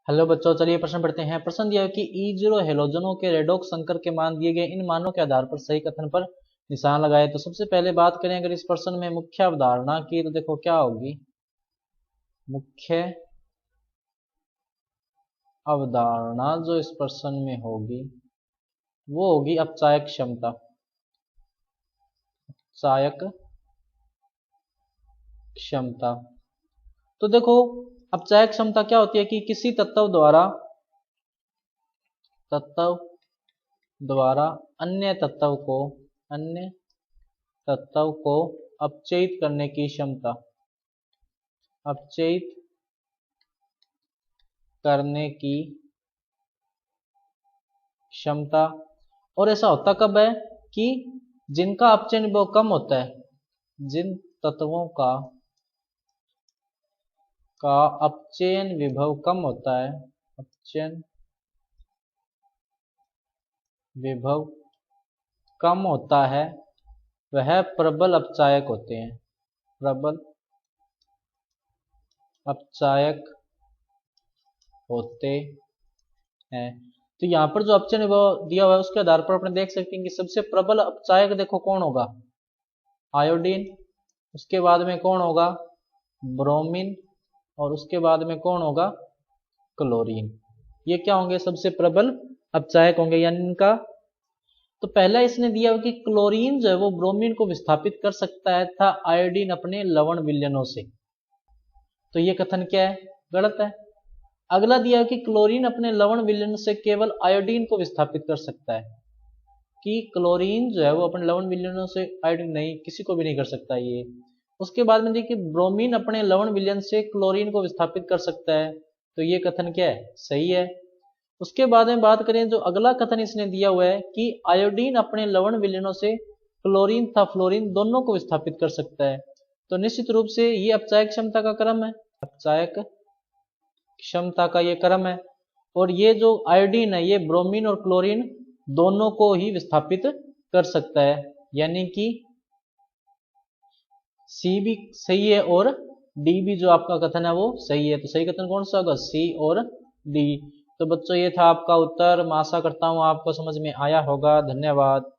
Hello बच्चों, चलिए प्रश्न पढ़ते हैं। प्रश्न दिया है कि E0 हेलोजनों के रेडॉक्स संकर के मान दिए गए, इन मानों के आधार पर सही कथन पर निशान लगाए। तो सबसे पहले बात करें अगर इस प्रश्न में मुख्य अवधारणा की, तो देखो क्या होगी। मुख्य अवधारणा जो इस प्रश्न में होगी वो होगी अपचायक क्षमता। अपचायक क्षमता। तो देखो, अपचायक क्षमता क्या होती है कि किसी तत्व द्वारा अन्य तत्व को अपचयित करने की क्षमता। अपचयित करने की क्षमता। और ऐसा होता कब है कि जिनका अपचयन विभव कम होता है, जिन तत्वों का अपचयन विभव कम होता है, अपचयन विभव कम होता है, वह प्रबल अपचायक होते हैं। प्रबल अपचायक होते हैं। तो यहाँ पर जो अपचयन विभव दिया हुआ है उसके आधार पर अपने देख सकते हैं कि सबसे प्रबल अपचायक देखो कौन होगा, आयोडीन। उसके बाद में कौन होगा, ब्रोमीन। और उसके बाद में कौन होगा, क्लोरीन। ये क्या होंगे, सबसे प्रबल अपचायक होंगे यानी इनका। तो पहला इसने दिया कि क्लोरीन जो है वो ब्रोमीन को विस्थापित कर सकता है था आयोडीन अपने लवण विलयनों से। तो ये कथन क्या है, गलत है। अगला दिया कि क्लोरीन अपने लवण विलयन से केवल आयोडीन को विस्थापित कर सकता है, कि क्लोरीन जो है वो अपने लवण विलयनों से आयोडीन नहीं, किसी को भी नहीं कर सकता ये। उसके बाद में देखिए ब्रोमीन अपने लवण विलयन से क्लोरीन को विस्थापित कर सकता है। तो ये कथन क्या है, सही है। उसके बाद में बात करें जो अगला कथन इसने दिया हुआ है कि आयोडीन अपने लवण विलयनों से क्लोरीन तथा फ्लोरीन दोनों को विस्थापित कर सकता है। तो निश्चित रूप से ये अपचायक क्षमता का क्रम है, अपचायक क्षमता का ये क्रम है। और ये जो आयोडीन है ये ब्रोमीन और क्लोरीन दोनों को ही विस्थापित कर सकता है, यानी कि सी भी सही है और डी भी जो आपका कथन है वो सही है। तो सही कथन कौन सा होगा, सी और डी। तो बच्चों ये था आपका उत्तर। मैं आशा करता हूं आपको समझ में आया होगा। धन्यवाद।